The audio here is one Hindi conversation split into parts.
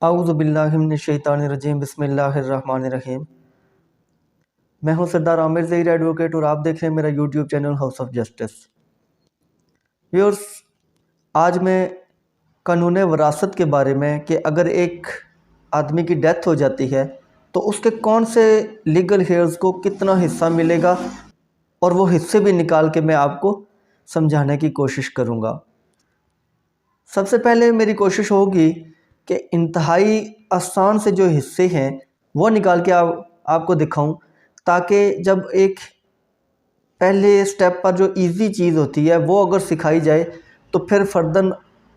आऊज़ु बिल्लाहि मिनश्शैतानिर्रजीम बिस्मिल्लाहिर्रहमानिर्रहीम। मैं हूं सरदार आमिर ज़हीर एडवोकेट और आप देख रहे हैं मेरा YouTube channel house of justice. Viewers, आज मैं कानून वरासत के बारे में कि अगर एक आदमी की डेथ हो जाती है तो उसके कौन से लीगल हेयर्स को कितना हिस्सा मिलेगा और वो हिस्से भी निकाल के मैं आपको समझाने की कोशिश करूँगा। सबसे पहले मेरी कोशिश होगी कि इंतहाई आसान से जो हिस्से हैं वो निकाल के आपको दिखाऊं, ताकि जब एक पहले स्टेप पर जो इजी चीज़ होती है वो अगर सिखाई जाए तो फिर फर्दर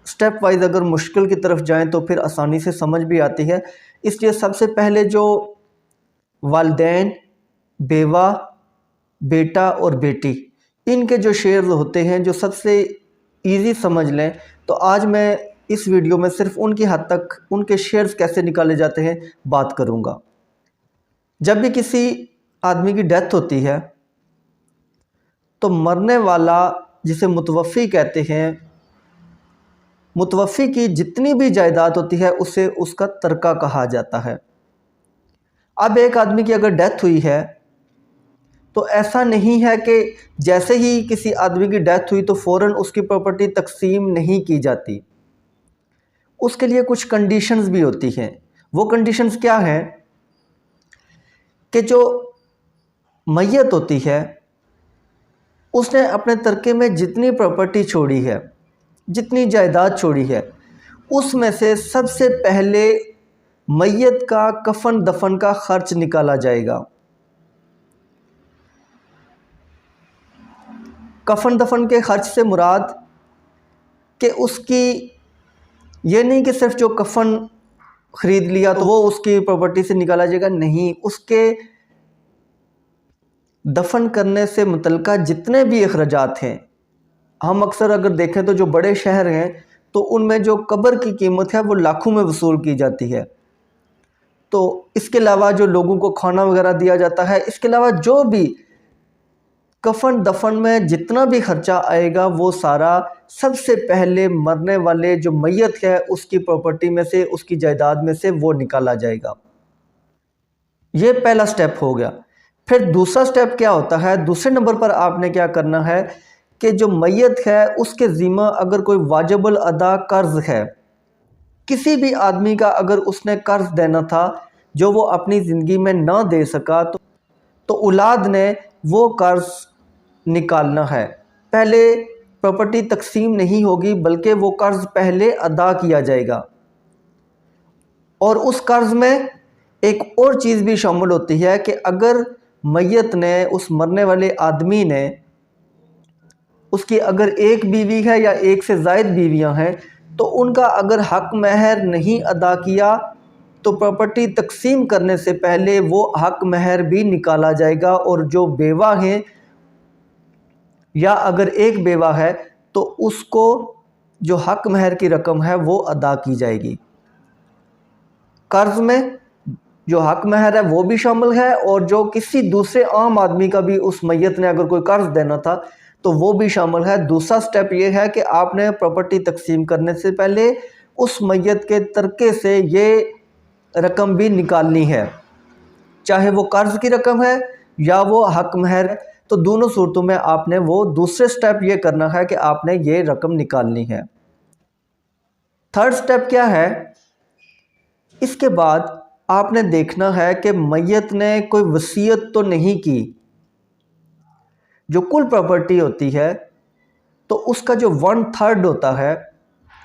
स्टेप वाइज अगर मुश्किल की तरफ जाएं तो फिर आसानी से समझ भी आती है। इसलिए सबसे पहले जो वालिदैन, बेवा, बेटा और बेटी, इनके जो शेयर्स होते हैं जो सबसे इजी समझ लें, तो आज मैं इस वीडियो में सिर्फ उनकी हद तक उनके शेयर्स कैसे निकाले जाते हैं बात करूंगा। जब भी किसी आदमी की डेथ होती है तो मरने वाला, जिसे मुतवफ़ी कहते हैं, मुतवफ़ी की जितनी भी जायदाद होती है उसे उसका तरका कहा जाता है। अब एक आदमी की अगर डेथ हुई है तो ऐसा नहीं है कि जैसे ही किसी आदमी की डेथ हुई तो फ़ौरन उसकी प्रॉपर्टी तकसीम नहीं की जाती। उसके लिए कुछ कंडीशंस भी होती हैं। वो कंडीशंस क्या हैं कि जो मैयत होती है उसने अपने तरके में जितनी प्रॉपर्टी छोड़ी है, जितनी जायदाद छोड़ी है, उसमें से सबसे पहले मैयत का कफन दफन का खर्च निकाला जाएगा। कफन दफन के खर्च से मुराद कि उसकी ये नहीं कि सिर्फ जो कफन ख़रीद लिया तो वो उसकी प्रॉपर्टी से निकाला जाएगा, नहीं, उसके दफन करने से मुतल्लिका जितने भी अखराजात हैं, हम अक्सर अगर देखें तो जो बड़े शहर हैं तो उनमें जो कब्र की कीमत है वो लाखों में वसूल की जाती है। तो इसके अलावा जो लोगों को खाना वगैरह दिया जाता है, इसके अलावा जो भी कफन दफन में जितना भी खर्चा आएगा वो सारा सबसे पहले मरने वाले जो मैयत है उसकी प्रॉपर्टी में से, उसकी जायदाद में से वो निकाला जाएगा। ये पहला स्टेप हो गया। फिर दूसरा स्टेप क्या होता है? दूसरे नंबर पर आपने क्या करना है कि जो मैयत है उसके ज़िम्मा अगर कोई वाजिबुल अदा कर्ज है, किसी भी आदमी का अगर उसने कर्ज देना था जो वो अपनी ज़िंदगी में ना दे सका, तो औलाद ने वो कर्ज निकालना है। पहले प्रॉपर्टी तकसीम नहीं होगी बल्कि वो कर्ज पहले अदा किया जाएगा। और उस कर्ज में एक और चीज़ भी शामिल होती है कि अगर मैयत ने, उस मरने वाले आदमी ने, उसकी अगर एक बीवी है या एक से ज़ायद बीवियां हैं तो उनका अगर हक महर नहीं अदा किया तो प्रॉपर्टी तकसीम करने से पहले वो हक महर भी निकाला जाएगा। और जो बेवा हैं या अगर एक बेवा है तो उसको जो हक महर की रकम है वो अदा की जाएगी। कर्ज में जो हक महर है वो भी शामिल है और जो किसी दूसरे आम आदमी का भी उस मैयत ने अगर कोई कर्ज देना था तो वो भी शामिल है। दूसरा स्टेप ये है कि आपने प्रॉपर्टी तकसीम करने से पहले उस मैयत के तरके से ये रकम भी निकालनी है, चाहे वो कर्ज की रकम है या वो हक महर है। तो दोनों सूरतों में आपने वो दूसरे स्टेप ये करना है कि आपने ये रकम निकालनी है। थर्ड स्टेप क्या है? इसके बाद आपने देखना है कि मैयत ने कोई वसीयत तो नहीं की। जो कुल प्रॉपर्टी होती है तो उसका जो 1/3 होता है,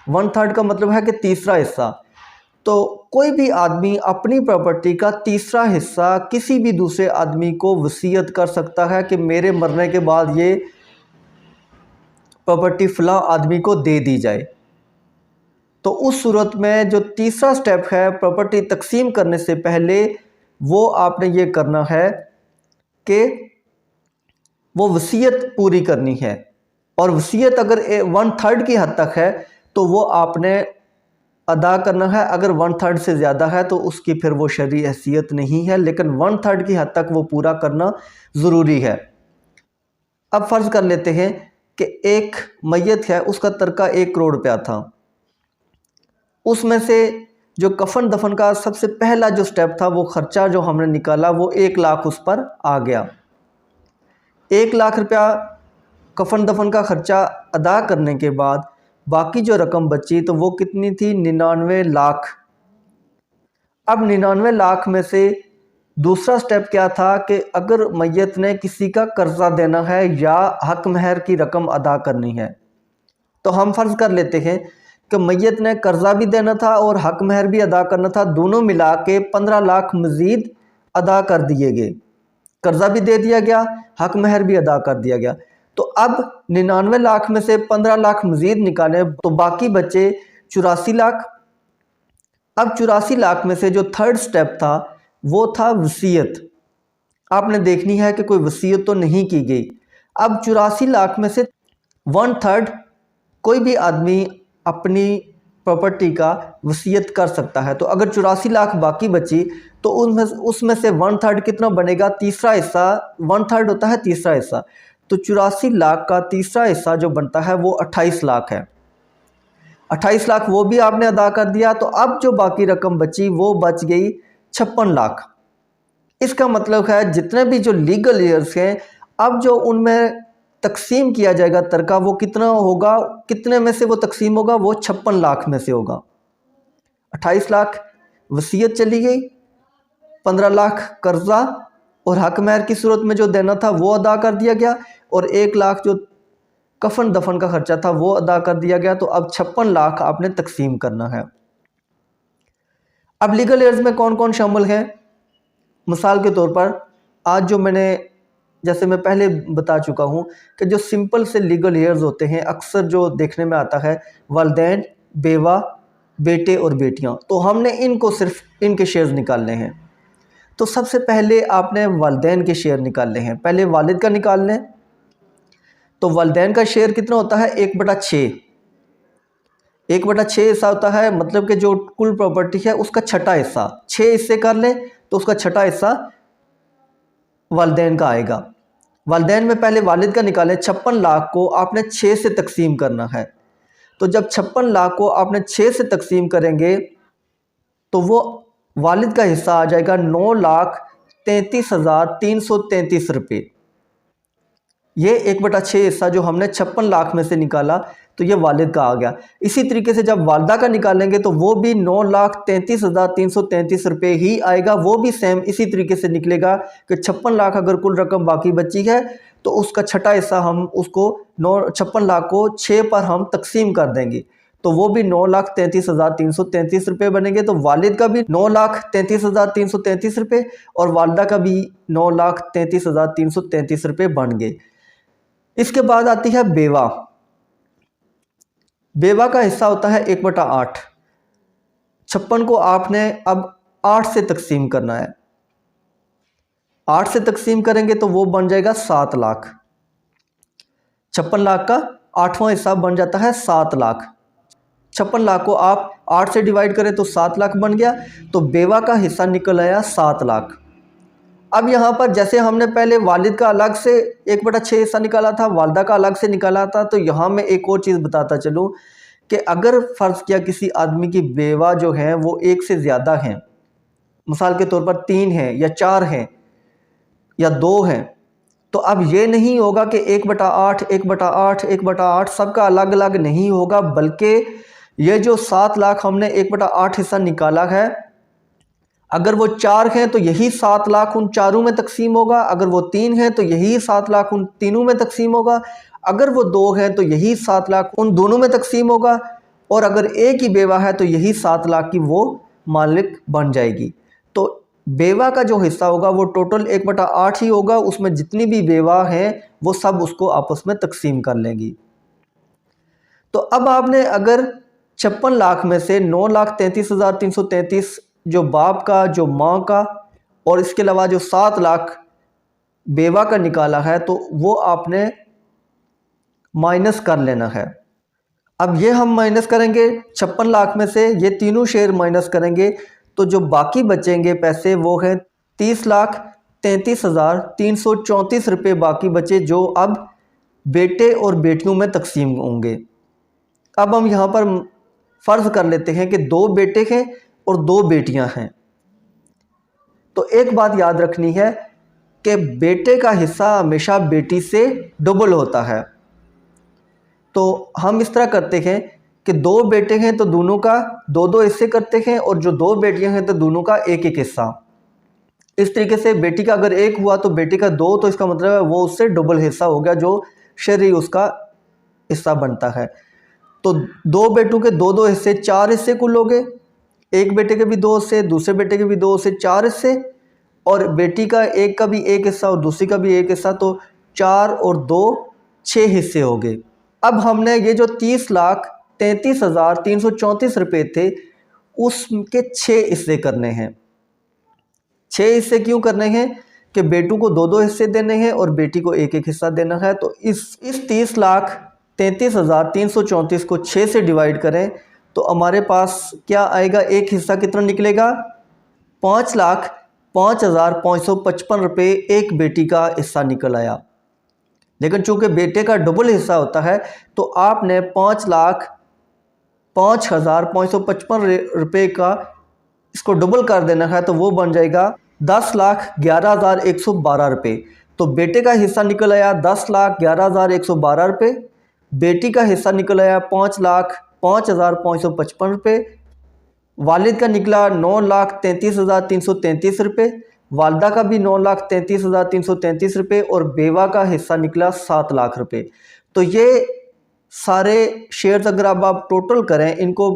1/3 का मतलब है कि तीसरा हिस्सा, तो कोई भी आदमी अपनी प्रॉपर्टी का तीसरा हिस्सा किसी भी दूसरे आदमी को वसीयत कर सकता है कि मेरे मरने के बाद ये प्रॉपर्टी फ़लाँ आदमी को दे दी जाए। तो उस सूरत में जो तीसरा स्टेप है प्रॉपर्टी तकसीम करने से पहले, वो आपने ये करना है कि वो वसीयत पूरी करनी है। और वसीयत अगर 1/3 की हद तक है तो वो आपने अदा करना है। अगर 1/3 से ज़्यादा है तो उसकी फिर वो शरई हैसियत नहीं है, लेकिन 1/3 की हद तक वो पूरा करना ज़रूरी है। अब फ़र्ज़ कर लेते हैं कि एक मैयत है, उसका तरका 1 करोड़ रुपया था, उसमें से जो कफन दफन का सबसे पहला जो स्टेप था, वो खर्चा जो हमने निकाला वो 1 लाख उस पर आ गया। 1 लाख रुपया कफन दफन का खर्चा अदा करने के बाद बाकी जो रकम बची तो वो कितनी थी? 99 लाख। अब 99 लाख में से दूसरा स्टेप क्या था कि अगर मैयत ने किसी का कर्जा देना है या हक महर की रकम अदा करनी है, तो हम फ़र्ज़ कर लेते हैं कि मैयत ने कर्जा भी देना था और हक महर भी अदा करना था, दोनों मिला के 15 लाख मज़ीद अदा कर दिए गए। कर्जा भी दे दिया गया, हक महर भी अदा कर दिया गया। तो अब 99 लाख में से 15 लाख मज़ीद निकाले तो बाकी बचे 84 लाख। अब 84 लाख में से जो थर्ड स्टेप था वो था वसीयत। आपने देखनी है कि कोई वसीयत तो नहीं की गई। अब 84 लाख में से 1/3 कोई भी आदमी अपनी प्रॉपर्टी का वसीयत कर सकता है। तो अगर 84 लाख बाकी बची तो उसमें से 1/3 कितना बनेगा? तीसरा हिस्सा। 1/3 होता है तीसरा हिस्सा। तो 84 लाख का तीसरा हिस्सा जो बनता है वो 28 लाख है। 28 लाख वो भी आपने अदा कर दिया। तो अब जो बाकी रकम बची वो बच गई 56 लाख। इसका मतलब है जितने भी जो लीगल ईयर्स हैं, अब जो उनमें तकसीम किया जाएगा तरका वो कितना होगा? कितने में से वो तकसीम होगा? वो 56 लाख में से होगा। 28 लाख वसीयत चली गई, 15 लाख कर्जा और हक महर की सूरत में जो देना था वो अदा कर दिया गया, और 1 लाख जो कफन दफन का खर्चा था वो अदा कर दिया गया। तो अब 56 लाख आपने तकसीम करना है। अब लीगल एयर्स में कौन कौन शामिल हैं? मिसाल के तौर पर आज जो मैंने, जैसे मैं पहले बता चुका हूँ कि जो सिंपल से लीगल एयर्स होते हैं अक्सर जो देखने में आता है वालिदैन, बेवा, बेटे और बेटियाँ। तो हमने इनको सिर्फ इनके शेयर्स निकालने हैं। तो सबसे पहले आपने वालिदैन के शेयर निकालने हैं। पहले वालिद का निकाल लें। तो वालिदैन का शेयर कितना होता है? 1/6। 1/6 हिस्सा होता है, मतलब कि जो कुल प्रॉपर्टी है उसका छठा हिस्सा। 6 हिस्से कर लें तो उसका छठा हिस्सा वालिदैन का आएगा। वालिदैन में पहले वालिद का निकालें। 56 लाख को आपने 6 से तकसीम करना है। तो जब 56 लाख को आपने 6 से तकसीम करेंगे तो वो वालिद का हिस्सा आ जाएगा 9,33,333 रुपये। ये 1/6 हिस्सा जो हमने 56 लाख में से निकाला तो ये वालिद का आ गया। इसी तरीके से जब वालदा का निकालेंगे तो वो भी 9,33,333 रुपये ही आएगा। वो भी सेम इसी तरीके से निकलेगा कि 56 लाख अगर कुल रकम बाकी बची है तो उसका छठा हिस्सा हम उसको 56 लाख को 6 पर हम तकसीम कर देंगे तो वो भी 9,33,333 रुपये बनेंगे। तो वालिद का भी 9,33,333 रुपये और वालदा का भी 9,33,333 रुपये बन गए। इसके बाद आती है बेवा। बेवा का हिस्सा होता है 1/8। 56 को आपने अब 8 से तकसीम करना है। 8 से तकसीम करेंगे तो वो बन जाएगा 7 लाख। 56 लाख का 8वां हिस्सा बन जाता है 7 लाख। 56 लाख को आप 8 से डिवाइड करें तो 7 लाख बन गया। तो बेवा का हिस्सा निकल आया 7 लाख। अब यहाँ पर जैसे हमने पहले वालिद का अलग से 1/6 हिस्सा निकाला था, वालदा का अलग से निकाला था, तो यहाँ मैं एक और चीज़ बताता चलूँ कि अगर फ़र्ज़ किया किसी आदमी की बेवा जो है वो 1 से ज़्यादा हैं, मिसाल के तौर पर 3 हैं या 4 हैं या 2 हैं, तो अब ये नहीं होगा कि 1/8, 1/8, 1/8 सबका अलग अलग नहीं होगा, बल्कि ये जो 7 लाख हमने 1/8 हिस्सा निकाला है, अगर वो 4 हैं तो यही 7 लाख उन चारों में तकसीम होगा, अगर वो 3 हैं तो यही 7 लाख उन तीनों में तकसीम होगा, अगर वो 2 हैं तो यही 7 लाख उन दोनों में तकसीम होगा, और अगर एक ही बेवा है तो यही 7 लाख की वो मालिक बन जाएगी। तो बेवा का जो हिस्सा होगा वो टोटल 1/8 ही होगा, उसमें जितनी भी बेवा हैं वो सब उसको आपस में तकसीम कर लेंगी। तो अब आपने अगर 56 लाख में से 9,33,333 जो बाप का, जो माँ का और इसके अलावा जो 7 लाख बेवा का निकाला है तो वो आपने माइनस कर लेना है। अब ये हम माइनस करेंगे 56 लाख में से, ये तीनों शेयर माइनस करेंगे तो जो बाकी बचेंगे पैसे वो है 30,33,334 रुपये बाकी बचे, जो अब बेटे और बेटियों में तकसीम होंगे। अब हम यहाँ पर फ़र्ज़ कर लेते हैं कि 2 बेटे हैं और 2 बेटियां हैं। तो एक बात याद रखनी है कि बेटे का हिस्सा हमेशा बेटी से डबल होता है। तो हम इस तरह करते हैं कि 2 बेटे हैं तो दोनों का 2-2 हिस्से करते हैं, और जो 2 बेटियां हैं तो दोनों का 1-1 हिस्सा। इस तरीके से बेटी का अगर 1 हुआ तो बेटी का 2, तो इसका मतलब है वो उससे डबल हिस्सा हो गया, जो शरई उसका हिस्सा बनता है। तो 2 बेटों के 2-2 हिस्से, 4 हिस्से कुल हो गए। एक बेटे के भी 2 हिस्से, दूसरे बेटे के भी 2 हिस्से, 4 हिस्से, और बेटी का एक का भी 1 हिस्सा और दूसरी का भी 1 हिस्सा, तो 4 और 2 6 हिस्से हो गए। अब हमने ये जो 30,33,334 रुपये थे उसके 6 हिस्से करने हैं। 6 हिस्से क्यों करने हैं कि बेटों को 2-2 हिस्से देने हैं और बेटी को 1-1 हिस्सा देना है। तो इस 30,33,334 को 6 से डिवाइड करें तो हमारे पास क्या आएगा, एक हिस्सा कितना निकलेगा, 5,05,555 रुपये एक बेटी का हिस्सा निकल आया। लेकिन चूंकि बेटे का डबल हिस्सा होता है तो आपने 5,05,555 रुपये का इसको डबल कर देना है, तो वो बन जाएगा 10,11,112 रुपये। तो बेटे का हिस्सा निकल आया 10,11,112 रुपये, बेटी का हिस्सा निकल आया 5,05,555 रुपये, वालिद का निकला 9,33,333 रुपये, वालदा का भी 9,33,333 रुपये, और बेवा का हिस्सा निकला 7 लाख रुपये। तो ये सारे शेयर्स अगर आप टोटल करें, इनको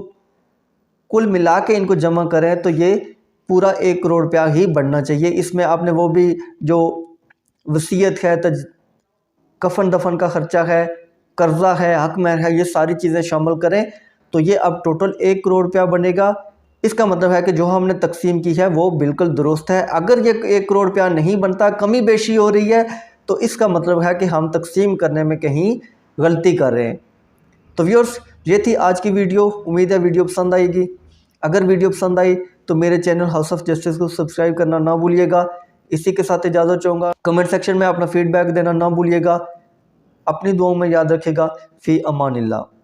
कुल मिला के इनको जमा करें तो ये पूरा 1 करोड़ रुपया ही बढ़ना चाहिए। इसमें आपने वो भी जो वसीयत है, कफन दफन का खर्चा है, कर्जा है, हक महर है, ये सारी चीज़ें शामिल करें तो ये अब टोटल 1 करोड़ रुपया बनेगा। इसका मतलब है कि जो हमने तकसीम की है वो बिल्कुल दुरुस्त है। अगर ये 1 करोड़ रुपया नहीं बनता, कमी बेशी हो रही है, तो इसका मतलब है कि हम तकसीम करने में कहीं गलती कर रहे हैं। तो व्यूअर्स, ये थी आज की वीडियो। उम्मीद है वीडियो पसंद आएगी। अगर वीडियो पसंद आई तो मेरे चैनल हाउस ऑफ जस्टिस को सब्सक्राइब करना ना भूलिएगा। इसी के साथ इजाज़त चाहूँगा। कमेंट सेक्शन में अपना फीडबैक देना ना भूलिएगा। अपनी दुआओं में याद रखिएगा। फ़ी अमानिल्लाह।